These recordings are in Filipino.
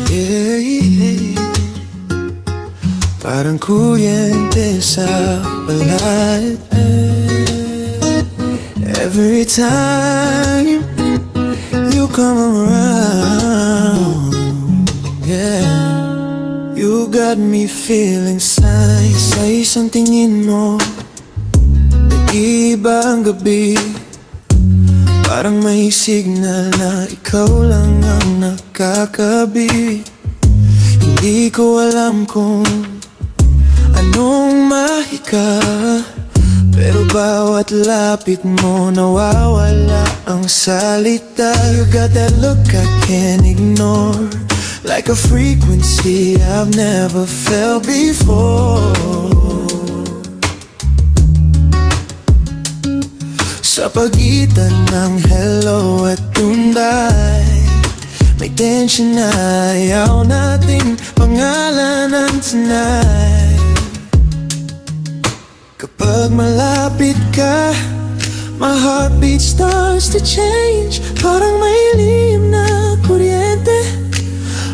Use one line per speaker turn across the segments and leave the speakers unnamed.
Yeah, yeah. Parang kuryente sa balat. Every time you come around, yeah, you got me feeling sa isang tingin mo. Nag-iba ang gabi, parang may signal na ikaw lang ang nakakabi. Hindi ko alam kung anong mahika, pero bawat lapit mo nawawala ang salita. You got that look I can't ignore, like a frequency I've never felt before. Sa pagitan ng hello at tunday, may tension na ayaw nating pangalanan tonight. Kapag malapit ka, my heartbeat starts to change. Parang may lihim na kuryente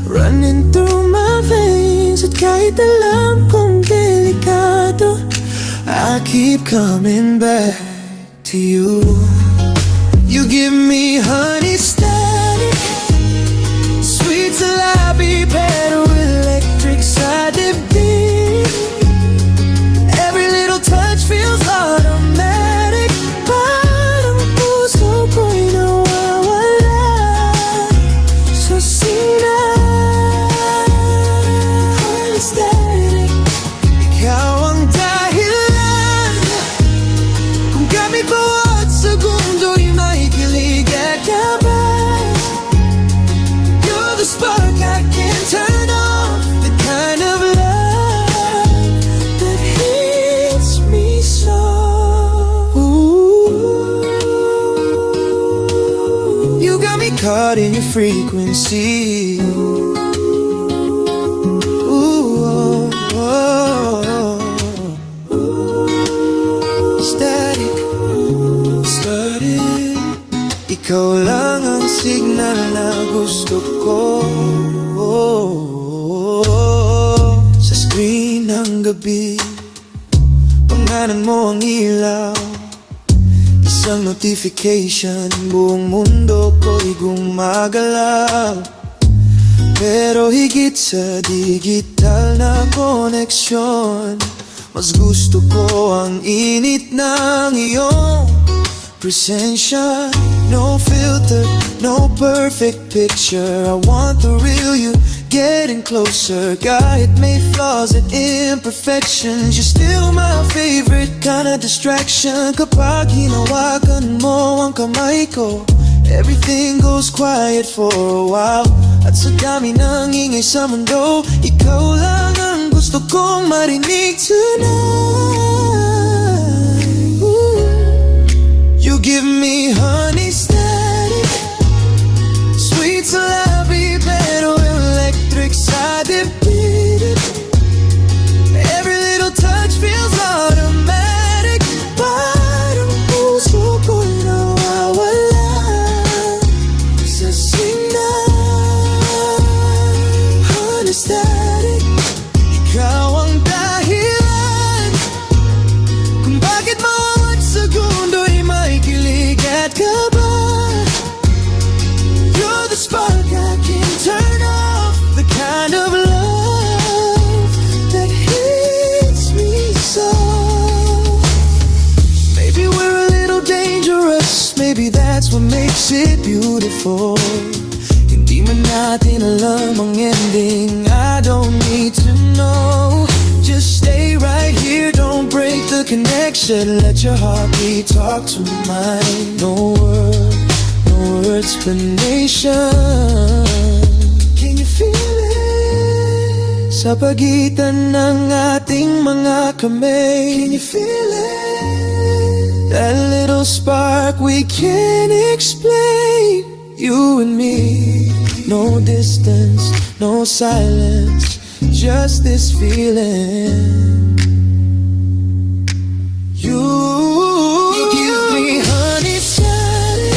running through my veins. At kahit alam kong delikado, I keep coming back to you. You give me honey static, sweet salabi pero electric sa dibdib. Every little touch feels automatic, parang puso ko'y nawawala sa sina. Honey static, ikaw ang dahilan kung gamit bawat segundo'y may kilig at kabay. You're the spark I can't turn off, the kind of love that hits me so. Ooh. You got me caught in your frequency. Ooh, oh, oh. Static, started. Ikaw lang ang signal na gusto ko. Sa screen ng gabi, pangalan mo ang ilaw. Isang notification, buong mundo ko'y gumagalaw. Pero higit sa digital na koneksyon, mas gusto ko ang init ng iyong presensya. No filter, no perfect picture, I want the real you getting closer. Kahit may flaws and imperfections, you're still my favorite kind of distraction. Kapag hinawakan mo ang kamay ko, everything goes quiet for a while. At sa dami ng ingay sa mundo, ikaw lang ang gusto kong marinig tonight. Ooh. You give me honey static, sweet salabi pero electric sa dibdib. Every little touch feels automatic, parang puso ko'y nawawala sa signal. Honey static, ikaw ang dahilan kung bakit bawat segundo'y may kilig at kaba. You're the spark I can't turn off, the kind of love that hits me so. Maybe we're a little dangerous, maybe that's what makes it beautiful. Hindi man natin alam ang ending, I don't need to know. Just stay right here, don't break the connection. Let your heartbeat talk to mine. No word, no explanation. Can you feel it? Sa pagitan ng ating mga kamay, can you feel it? That little spark we can't explain. You and me, no distance, no silence, just this feeling. You give me honey static,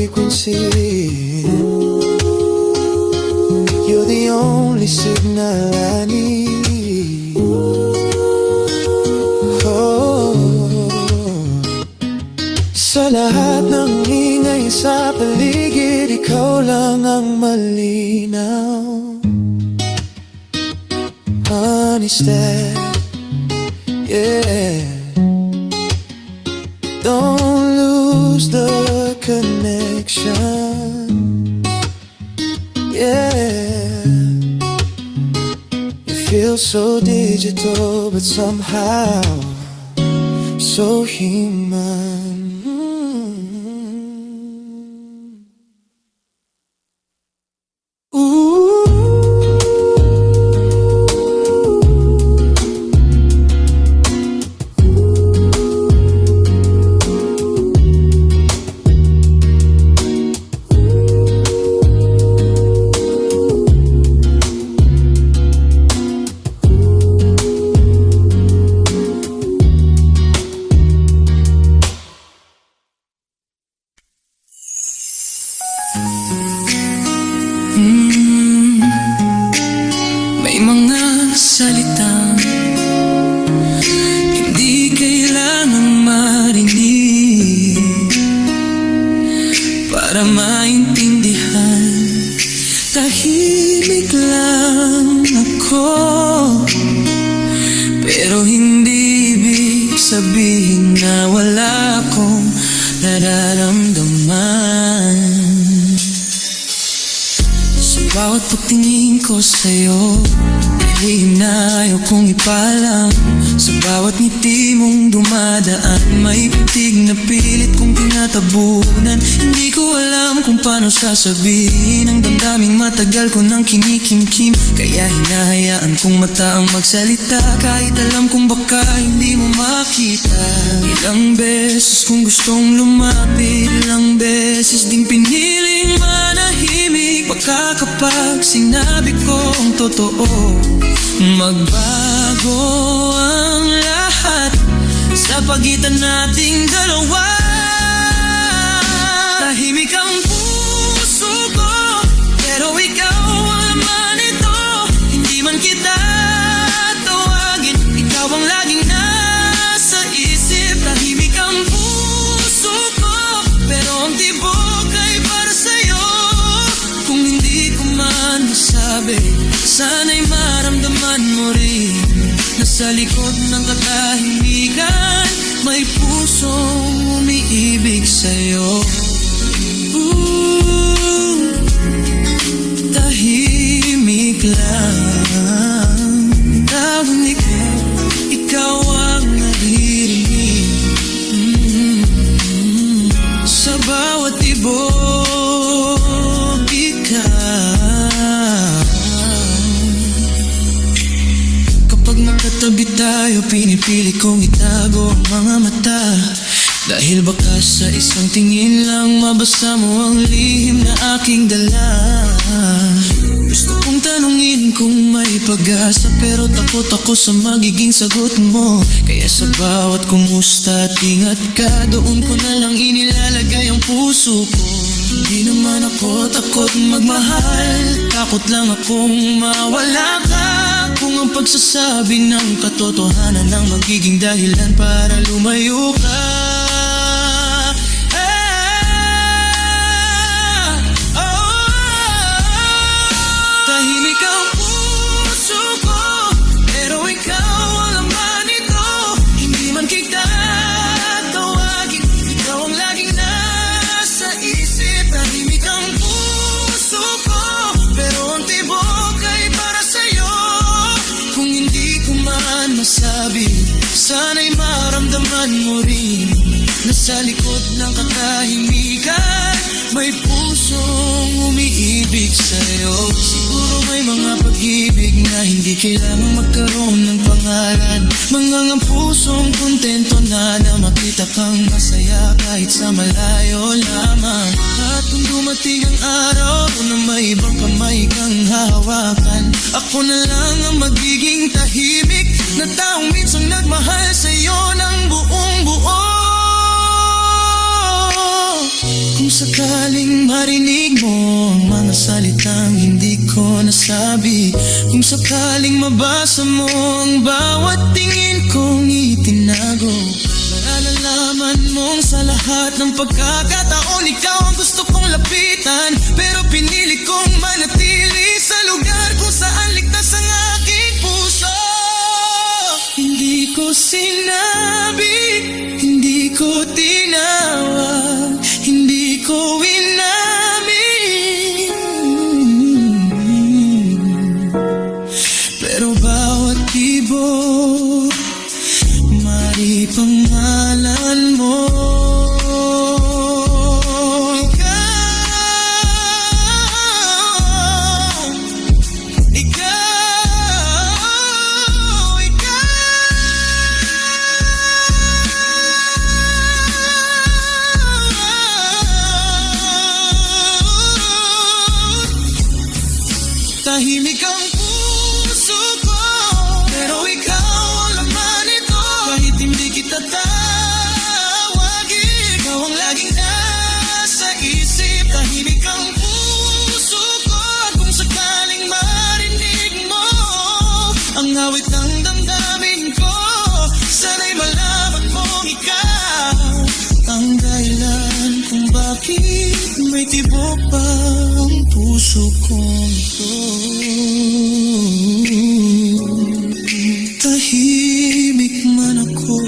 frequency. You're the only signal I need. Oh, sa lahat ng ingay sa paligid, ikaw lang ang malinaw. Honest that, yeah. Don't lose the connection, yeah. You feel so digital, but somehow so human.
May mga salitang hindi kailangang marinig para maintindihan. Tahimik lang ako, pero hindi ibig sabihin na wala akong nararamdaman. Bawat pagtingin ko sa'yo, lihim na ayaw kong ipalam. Sa bawat ngiti mong dumadaan, may pitig na pilit kong tinatabunan. Hindi ko alam kung paano sasabihin ang damdaming matagal ko nang kinikimkim. Kaya hinahayaan kong mata ang magsalita, kahit alam kong baka hindi mo makita. Ilang beses kong gustong lumapit, ilang beses ding piniling manahimik. Baka kapag sinabi ko ang totoo, magbago ang lahat sa pagitan nating dalawa. Tahimik ang puso ko, pero ikaw ang laman nito. Hindi man kita tawagin, ikaw ang laging nasa isip. Tahimik ang puso ko, pero ang tibok ay para sa'yo. Kung hindi ko man masabi, sana'y maramdaman mo rin na sa likod ng katahimikan may pusong umiibig sa'yo. Tahimik lang, tawag ikaw, ikaw ang naririnig. Sa bawat ibog, ikaw. Kapag nakatabi tayo, pinipili kong itago ang mga mata. Dahil baka sa isang tingin lang mabasa mo ang lihim na aking dala. Gusto kong tanungin kung may pag-asa, pero takot ako sa magiging sagot mo. Kaya sa bawat kumusta at ingat ka, doon ko na lang inilalagay ang puso ko. Hindi naman ako takot magmahal, takot lang akong mawala ka. Kung ang pagsasabi ng katotohanan lang magiging dahilan para lumayo ka. Tahimik ang puso ko, pero ikaw ang laman nito. Hindi man kita tawagin, ikaw ang laging nasa isip. Tahimik ang puso ko, pero ang tibok ay para sa'yo. Kung hindi ko man masabi, sana'y maramdaman mo rin na sa likod ng katahimikan may pusong umiibig sa'yo. Siguro may mga pag-ibig na hindi kailangang magkaroon ng pangalan. Mga pusong kontento na makita kang masaya kahit sa malayo lamang. At kung dumating ang araw na may ibang kamay kang hahawakan, ako na lang ang magiging tahimik na taong minsan nagmahal sa'yo ng buong buo. Kung sakaling marinig mo ang mga salitang hindi ko nasabi, kung sakaling mabasa mo ang bawat tingin kong itinago, malalaman mong sa lahat ng pagkakataon ikaw ang gusto kong lapitan. Pero pinili kong manatili sa lugar kung saan ligtas ang aking puso. Hindi ko sinabi, hindi ko tinawag, hindi ko inamin, pero bawat tibok mari pangalan mo. Tahimik ang puso ko, pero ikaw ang laman nito. Kahit hindi kita tawagin, ikaw ang laging nasa isip. Tahimik ang puso ko, at kung sakaling marinig mo ang awit ng damdamin ko, sana'y malaman mong ikaw ang dahilan kung bakit may tibok pa ang puso kong ito. Tahimik man ako,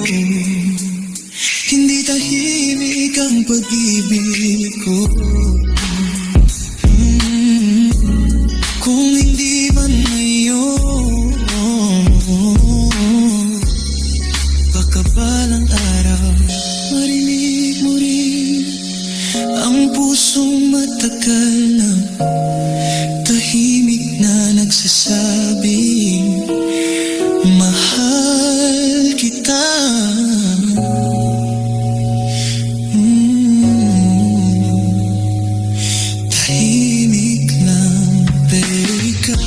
hindi tahimik ang pag-ibig ko. Kung hindi man ngayon, baka balang araw marinig mo rin ang pusong matagal na tahimik na nagsasabing mahal kita. Tahimik lang pero ikaw.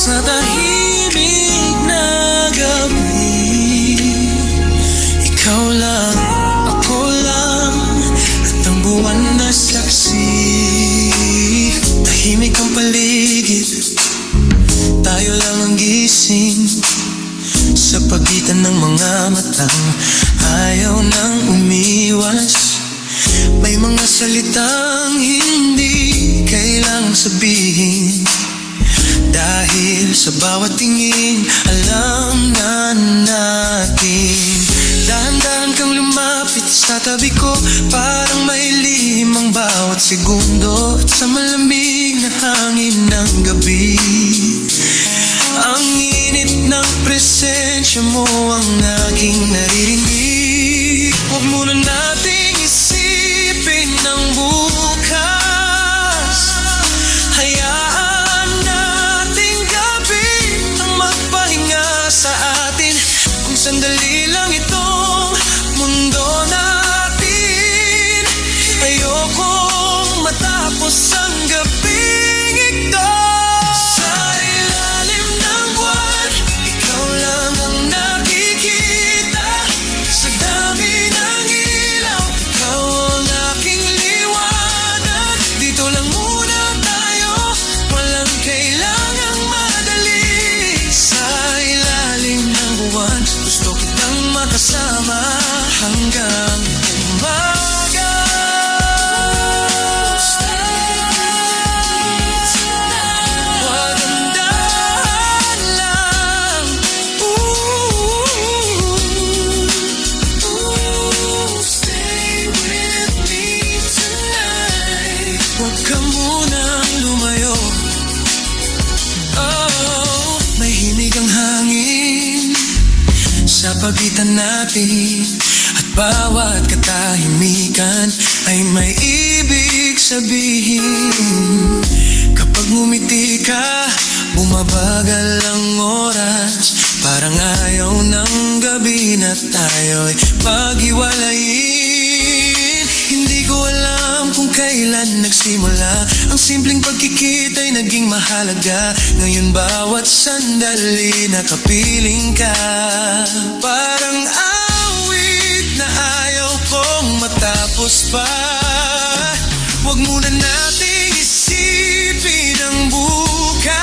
Sa tahimik na gabi, ikaw lang, ako lang, at ang buwan na saksi. Tahimik ang paligid, tayo lang ang gising. Sa pagitan ng mga matang ayaw nang umiwas. May mga salitang hindi kailang sabihin, dahil sa bawat tingin alam na natin. Dahan-dahan kang lumapit sa tabi ko, parang may lihim ang bawat segundo. At sa malamig na hangin ng gabi, ang init ng presensya mo ang aking naririnig. Huwag muna nating isipin ng bukas, hayaan nating gabi ang magpahinga sa atin. Kung sandali lang itong mundo natin, ayokong matapos ang gabing ito. Sa ilalim ng buwan, ikaw lang ang nakikita. Sa dami ng ilaw, ikaw ang aking liwanag. Dito lang muna tayo, walang kailangang madali. Sa ilalim ng buwan, gusto kitang makasama hanggang umaga. Huwag ang dahan lang. Stay with me tonight. Huwag ka munang lumayo. Oh, may himig ang hangin sa pagitan natin, at Bawat katahimikan ay may ibig sabihin. Kapag ngumiti ka, bumabagal ang oras. Parang ayaw ng gabi na tayo'y paghiwalayin. Hindi ko alam kung kailan nagsimula ang simpleng pagkikita'y naging mahalaga. Ngayon bawat sandali nakapiling ka. Parang awit na ayaw kong matapos pa. Huwag muna nating isipin ang bukas.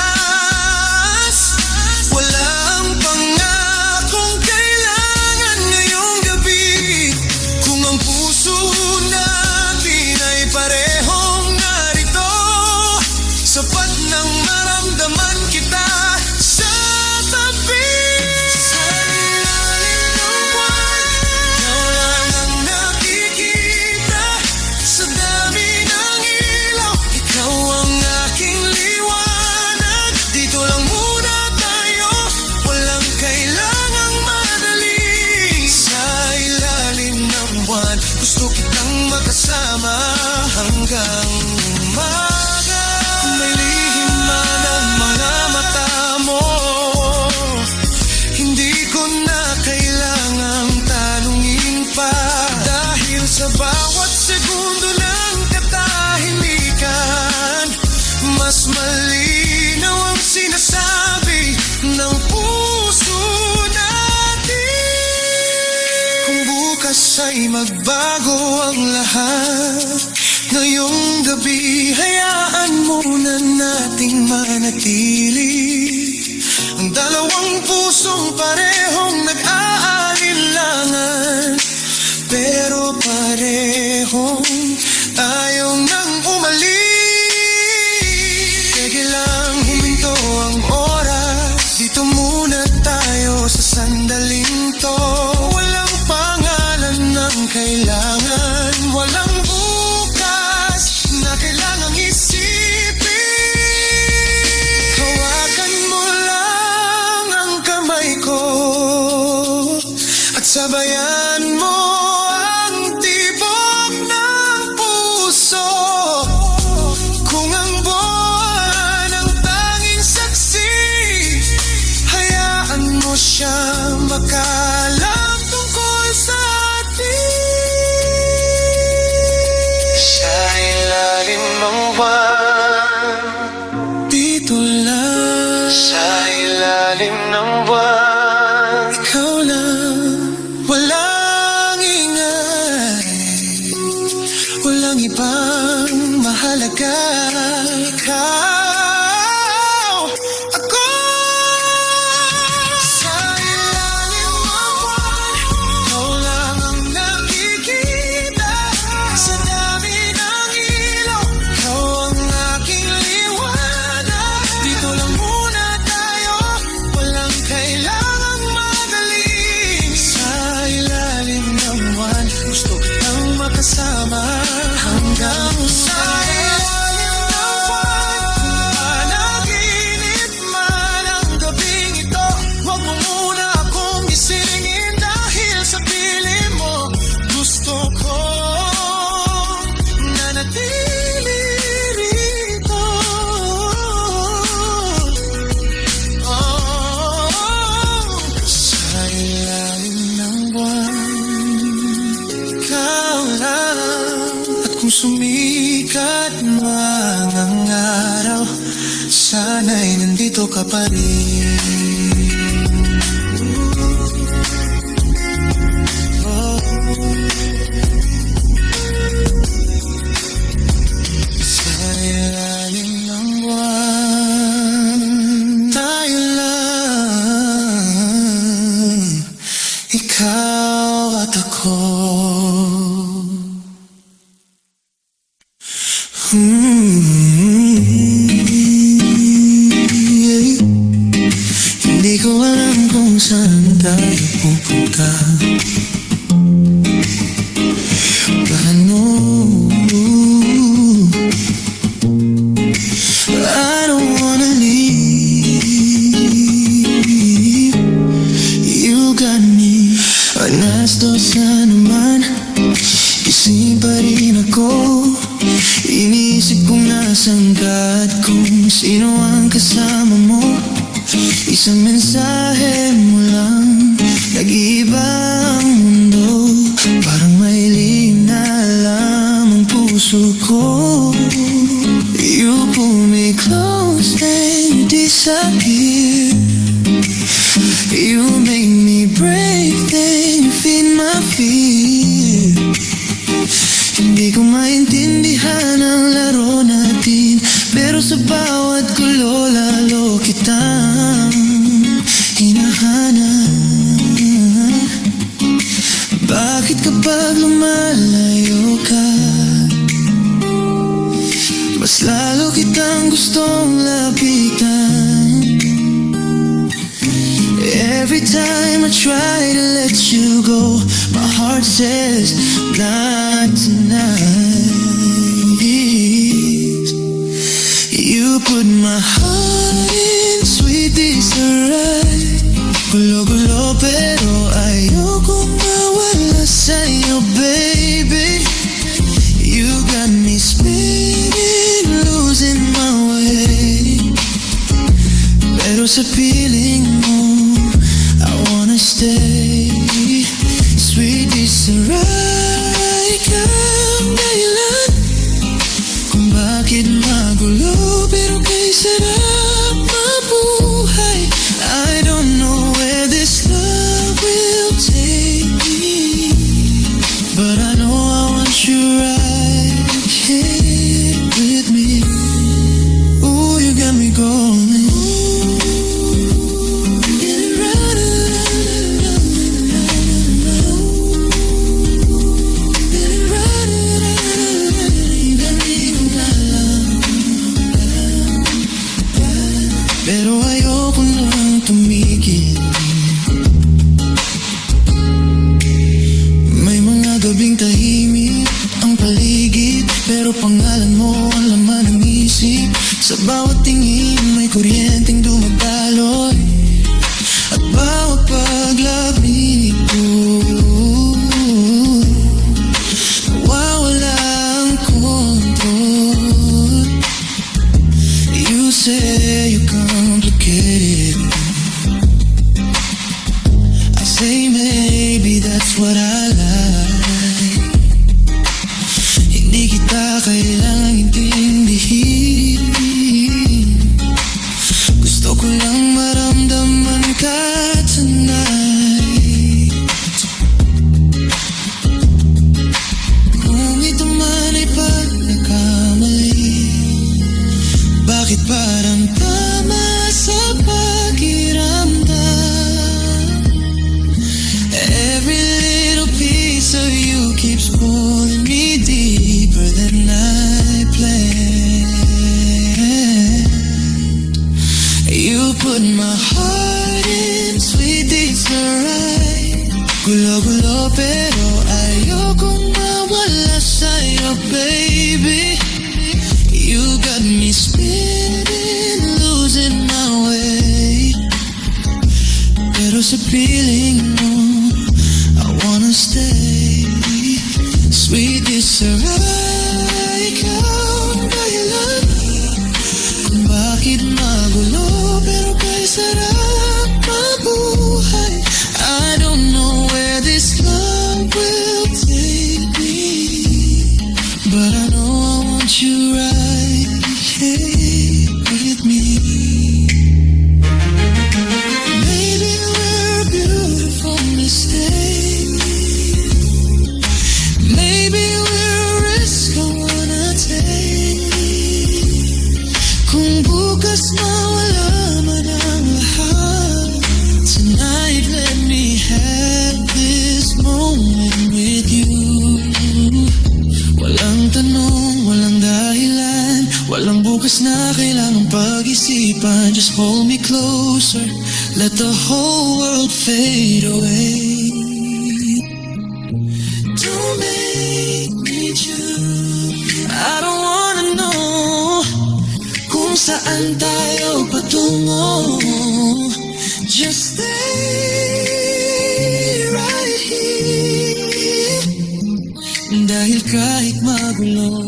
Walang pangakong kailangan ngayong gabi. Kung ang puso natin ay parehong narito, sapat nang maramdaman kita sa tabi. Sa ilalim ng buwan, ikaw lang ang nakikita. Sa dami ng ilaw, ikaw ang aking liwanag. Dito lang muna tayo, walang kailangang madali. Sa ilalim ng buwan, gusto kitang makasama hanggang umaga. May lihim man ang mga mata mo, hindi ko na kailangang tanungin pa. Dahil sa bawat segundo ng katahimikan, mas malinaw ang sinasabi ng puso natin. Kung bukas ay magbago ang lahat, ngayong gabi hayaan muna nating manatili. Ang dalawang pusong parehong nag-aalinlangan, pero parehong ayaw nang umalis. Sige lang, huminto ang oras. Dito muna tayo sa sandaling to. Walang pangalan ng kailangan, walang bukas na kailangang isipin. Hawakan mo lang ang kamay ko at sabayan mo ang tibok ng puso. Kung ang buwan ang tanging saksi, hayaan mo siya makalam tungkol sa atin. Sa ilalim ng buwan, dito lang. Sa ilalim ng buwan, ikaw lang. Walang ingay, walang ibang mahalaga. Ikaw, ako. Sa ilalim ng buwan, ikaw lang ang nakikita. Sa dami ng ilaw, ikaw ang aking liwanag. Dito lang muna tayo, walang kailangang magaling. Sa ilalim ng buwan, gusto kitang makasama hanggang sa ilalim ng buwan. Panaginip man ang gabing ito, huwag mo muna akong isingin. Dahil sa piling mo, gusto ko nanatili rito. Sa ilalim ng buwan, ikaw lang. At kung sumikat man ang araw, sana'y nandito ka pa rin. Sa ilalim ng buwan, tayo lang, ikaw at ako. Hindi ko alam kung saan tayo pupunta. Paano? I don't wanna leave. You got me. Honesto sana naman. Isang mensahe mo lang, nag-iiba ang mundo. Parang may lihim na alam ang puso ko. You pull me close, then you disappear. You make me break, then you feed my fear. Hindi ko maintindihan ang laro natin, pero sa bawat gulo lalo kitang hinahanap. Bakit kapag lumalayo ka, mas lalo kitang gustong lapitan? Every time I try to let you go, my heart says not tonight. You put my heart in sweet disarray. Gulo-gulo pero ayoko mawala sa'yo, baby. You got me spinning, losing my way. Pero sa piling mo, I wanna stay. Sweet disarray ka ang dahilan kung bakit magulo, pero kay sarap mabuhay. I don't know where this love will take me, but I know I want you right here with me. Ooh, you got me going. Pero ayoko nang tumigil. May mga gabing tahimik ang paligid, pero pangalan mo ang laman ng isip. Sa bawat tingin may kuryenteng dumadaloy, at bawat paglapit ko nawawala ang kontrol. You say you're complicated, I say maybe that's what I like. Hindi kita kailangang intindihin, gusto ko lang maramdaman ka tonight. Kung ito man ay pagkakamali, bakit parang tama sa pakiramdam? Every little piece of you keeps pulling me deeper than I planned. You put my heart in sweet disarray. Gulo-gulo pero ayokong mawala sa'yo, baby. You got me spinning, losing my way. Pero sa piling mo, I wanna stay. Sweet disarray ka ang dahilan kung bakit magulo, pero kay sarap mabuhay. I don't know where this love will take me, but I know I want you right here with me. Maybe we're a beautiful mistake. Maybe we're a risk I wanna take. Kung bukas mawala man ang lahat, tonight let me have this moment with you. Walang tanong, walang dahilan, walang bukas na kailangang pag-isipan. Just hold me closer, let the whole world fade away. Don't make me choose. I don't wanna know kung saan tayo patungo. Just stay right here. Dahil kahit magulo,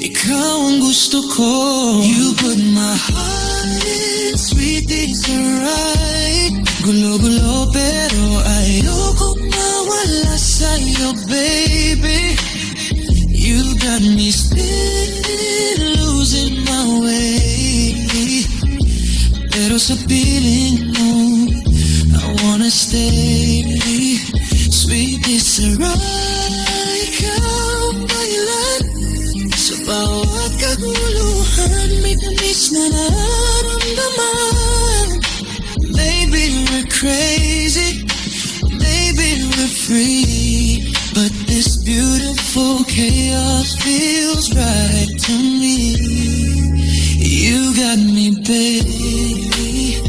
ikaw ang gusto ko. You put my heart in sweet days are right. Gulo-gulo pero ayokong mawala sa'yo, baby. You got me spinning, losing my way. Pero sa piling mo, I wanna stay. Sweet Sarai, ikaw ang dahilan sa bawat kaguluhan. May tamis na nararamdaman. Maybe we're crazy, maybe we're free, but this beautiful chaos feels right to me. You got me, baby.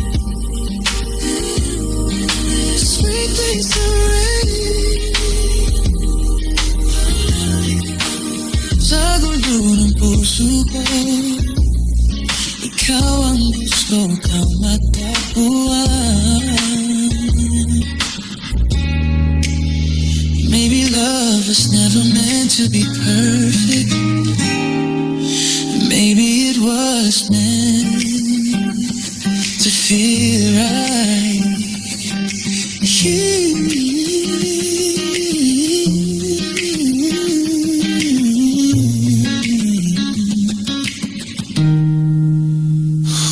Sweet things are ready. Sa gulo ng puso ko, ikaw ang gusto kang matagpuan. Maybe love was never meant to be perfect. Maybe it was meant to feel right.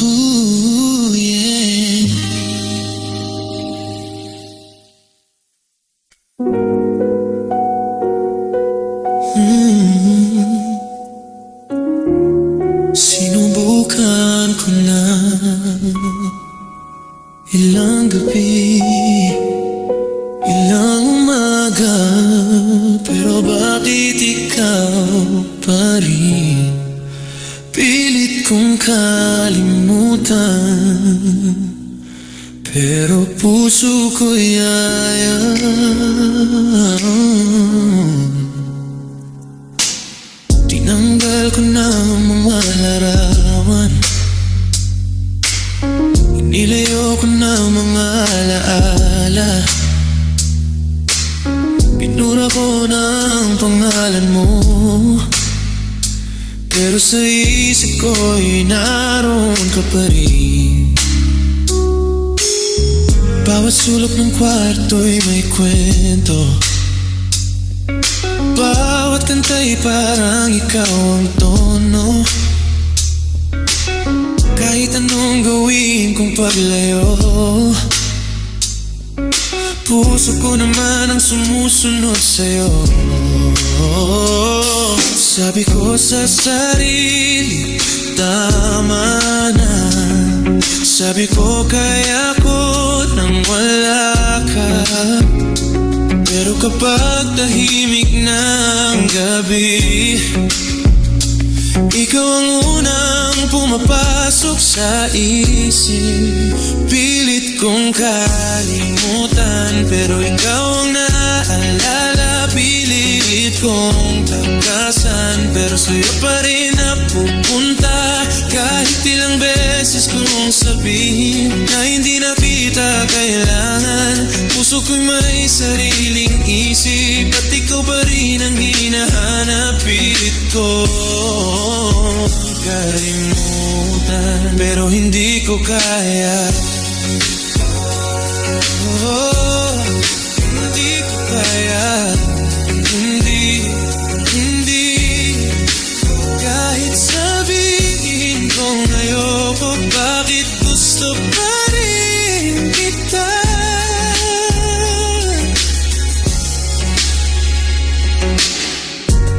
Ooh, yeah. Sinubukan ko na ilang gabi, ilang umaga, pero bakit ikaw pa rin pilit kong kalimutan? Pero puso ko'y ayaw. Tinanggal ko na ang mga larawan, inilayo ko na ang mga alaala. Pinura ko na ang pangalan mo, pero sa isip ko'y naroon ka pa rin. Bawat sulok ng kwarto'y may kwento, bawat kanta'y parang ikaw ang tono. Kahit anong gawin kong paglayo, puso ko naman ang sumusunod sa'yo. Sabi ko sa sarili, tama na. Sabi ko kaya ko nang wala ka. Pero kapag tahimik na ang gabi, ikaw ang unang pumapasok sa isip. Pilit kong kalimutan, pero ikaw ang naaalala. Pilit kong takasan, pero sa'yo pa rin napupunta. Kahit ilang beses kong sabihin na hindi na kita kailangan, puso ko'y may sariling isip, at ikaw pa rin ang hinahanap. Pilit ko kalimutan, pero hindi ko kaya. Hindi ko kaya. Hindi. Kahit sabihin kong ayoko, bakit gusto pa rin kita?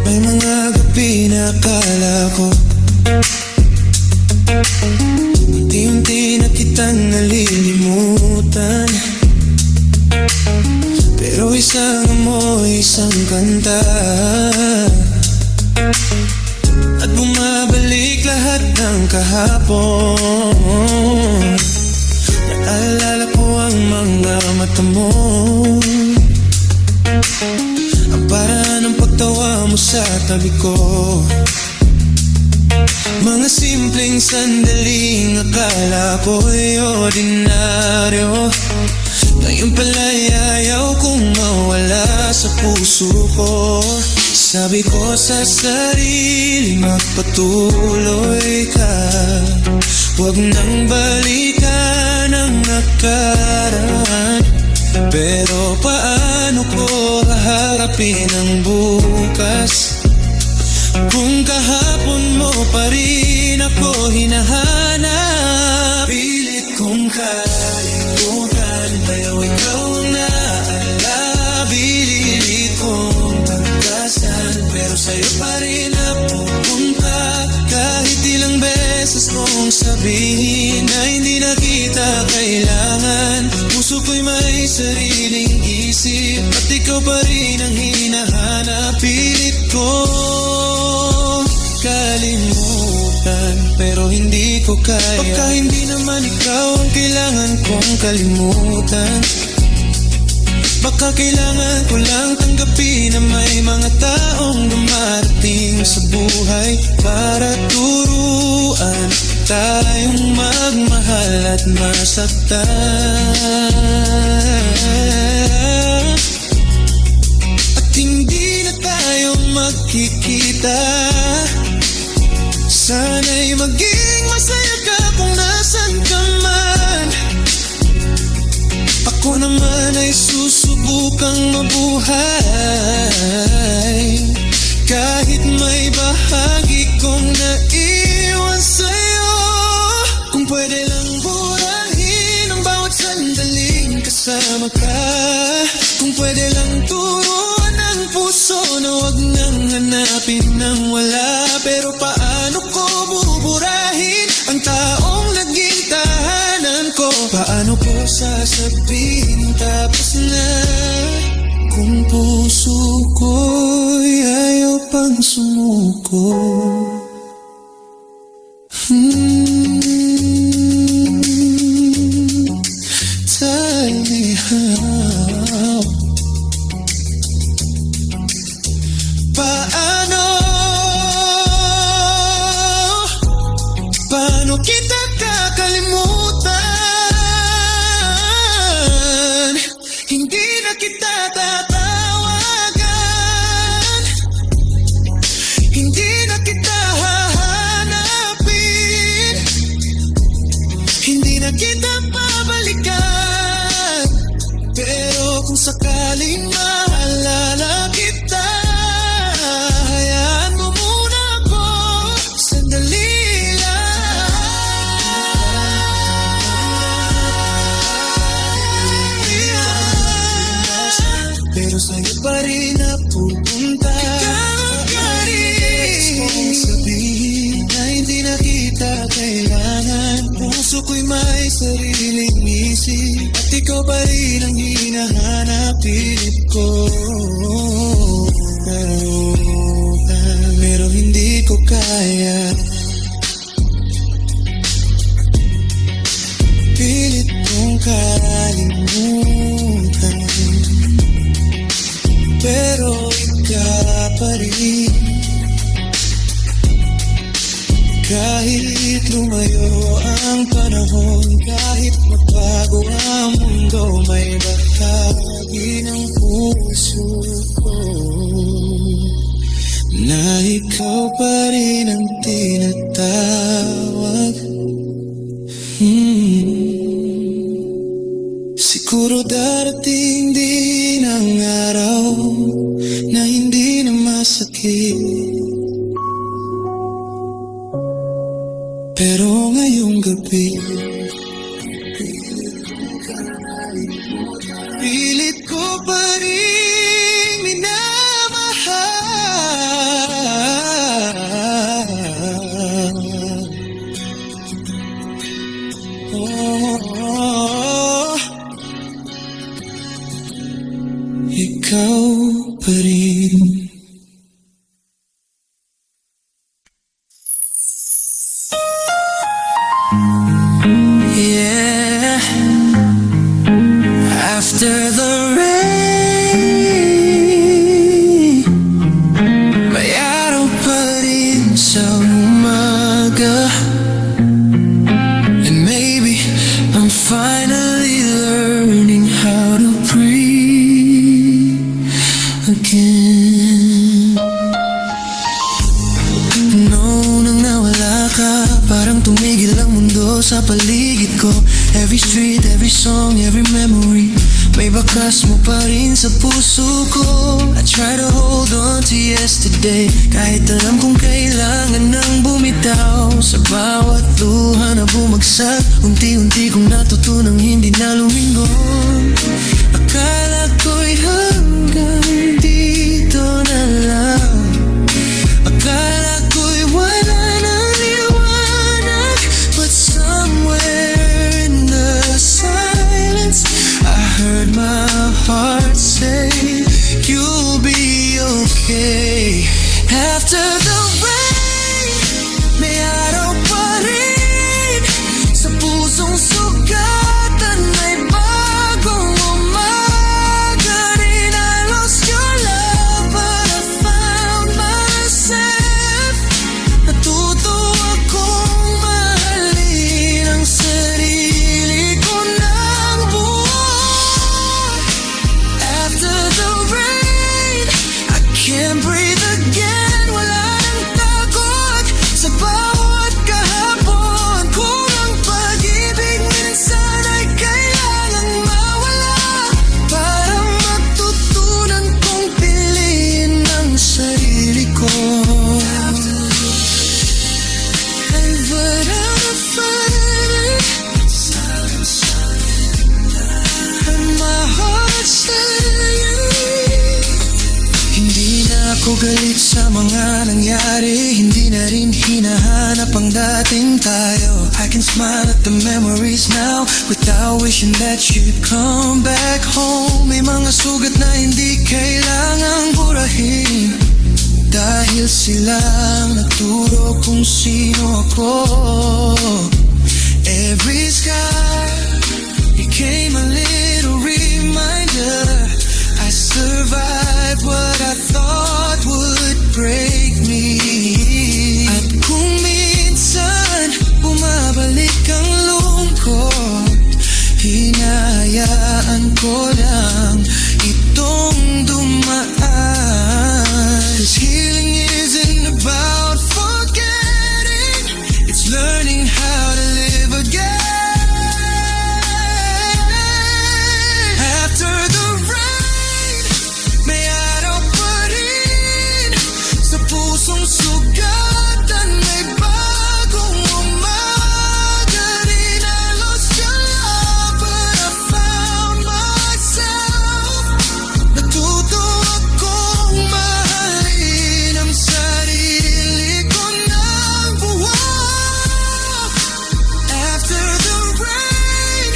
May mga gabi na akala ko unti-unti na kitang nalilimutan, pero isang amoy, isang kanta, at bumabalik lahat ng kahapon. Naalala ko ang mga mata mo, ang paraan ng pagtawa mo sa tabi ko. Mga simpleng sandaling akala ko'y ordinaryo, ngayon pala'y ayaw kong mawala sa puso ko. Sabi ko sa sarili, magpatuloy ka.
Huwag nang balikan ang nakaraan. Pero paano ko haharapin ang bukas kung kahapon mo pa rin ako hinahanap? Pilit kong kalimutan, pero ikaw ang naaalala. Pinilit kong takasan, pero sa'yo pa rin napupunta. Kahit ilang beses mong sabihin na hindi na kita kailangan, puso ko'y may sariling isip at ikaw pa rin ang hinahanap. Pilit ko kalimutan, pero hindi ko kaya. Baka hindi naman ikaw ang kailangan kong kalimutan. Baka kailangan ko lang tanggapin na may mga taong dumarating sa buhay para turuan tayong magmahal at masaktan. At hindi na tayo magkikita. Sana'y maging masaya ka kung nasan ka man. Ako naman ay susubukang mabuhay kahit may bahagi kong naiwan sa'yo. Kung pwede lang burahin ang bawat sandaling kasama ka. Kung pwede lang turuan ang puso na wag nang hanapin ng wala. Pero paano ko buburahin ang taong naging tahanan ko? Paano ko sasabihin tapos na kung puso ko'y ayaw pang sumuko? Tell me how. Paano kita kakalimutan? Hindi na kita tatawagan, hindi na kita hahanapin, hindi na kita babalikan. Pero kung sakaling maalala kita, hayaan mo muna ako sandali. Pero sa'yo pa rin napupunta. Ikaw pa rin mong sabihin na hindi na kita kailangan. Puso ko'y may sariling isip at ikaw pa rin ang hinahanap. Pilit ko pero hindi ko kaya. Pilit kong kalimutan, pero ikaw pa rin. Kahit lumayo ang panahon, kahit magbago ang mundo, may bahagi ng puso ko na ikaw pa rin ang tinatawag. Siguro darating din ang araw na hindi na masakit, pero ngayong gabi pilit ko pa rin minamahal. Ikaw pa rin. Yeah, after the rain, may araw pa rin sa umaga. And maybe I'm finally learning how to breathe again. Noong nang nawala ka, parang tumigil ang mundo.
breathe, every song, every memory, may bakas mo pa rin sa puso ko. I try to hold on to yesterday, kahit alam kong kailangan nang bumitaw. Sa bawat luha na bumagsak, unti-unti kong natutunang hindi na lumingon. Akala ko'y hanggang dito na lang, akala ko'y wala nang liwanag. But somewhere in the silence, I heard my heart say, you'll be okay. After the rain, may araw pa rin sa pusong sugatan, may bagong umaga rin. I lost your love, but I found myself. Natuto akong mahalin ang sarili ko ng buhay. After the rain, I can't breathe again. Wala nang takot sa bawat kahapon. Kung ang pag-ibig minsan ay kailangang mawala, para matutunan kong piliin ang sarili ko. And what I'm finding, and my heart saying, hindi na ako galit sa mga nangyari, hindi na rin hinahanap ang dating tayo. I can smile at the memories now, without wishing that you'd come back home. May mga sugat na hindi kailangang burahin, dahil silang nagturo kung sino ako. Every sky became a little reminder, I survived what I thought would break me. At kung minsan bumabalik ang lungkot, hinayaan ko lang itong dumaan. 'Cause healing isn't about forgetting, it's learning how to live again. After the rain, may araw pa rin sa pusong sugatan, may bagong umaga rin. I lost your love, but I found myself. Natuto akong mahalin ang sarili ko ng buhay. After the rain,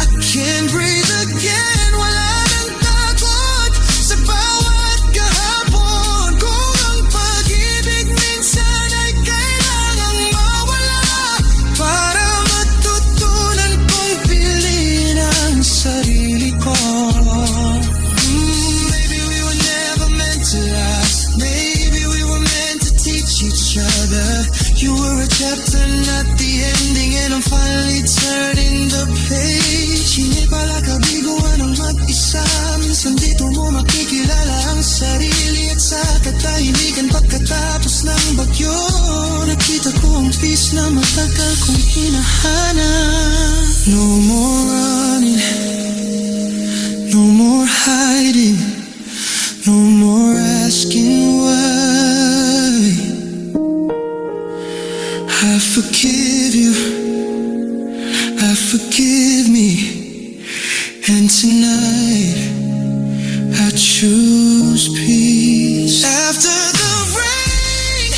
I can't breathe again. Wala nang takot sa bawat kahapon. Kung ang pag-ibig minsan ay kailangang mawala, para matutunan kong piliin ang sarili ko. Maybe we were never meant to last, maybe we were meant to teach each other. You were a chapter, not the ending, and I'm finally turning the page. Hindi pala kabiguan ang mag-isa, minsan dito mo makikilala ang sarili. At sa katahimikan pagkatapos ng bagyo, nakita ko ang peace na matagal kong hinahanap. No more running, no more hiding, no more asking why. I forgive you, I forgive me, and tonight I choose peace. After the rain,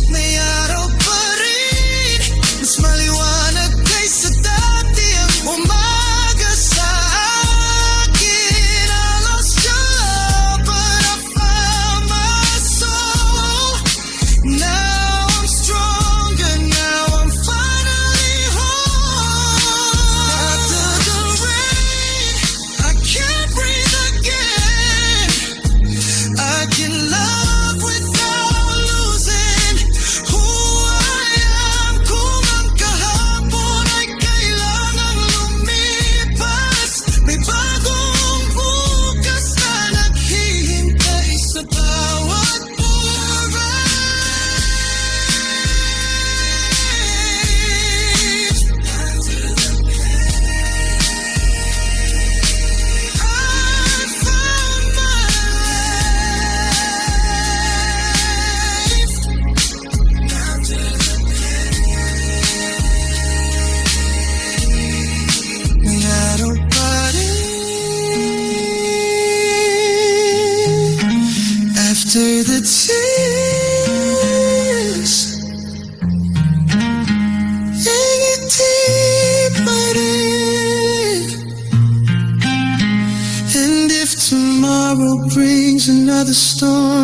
may araw pa rin, mas maliwanag kaysa dati ang umaga sa akin. I lost your love, but I found my soul. Now I'm stronger, now I'm finally whole. After the rain, I can't breathe again. I with the tears. Dig it deeper in. And if tomorrow brings another storm,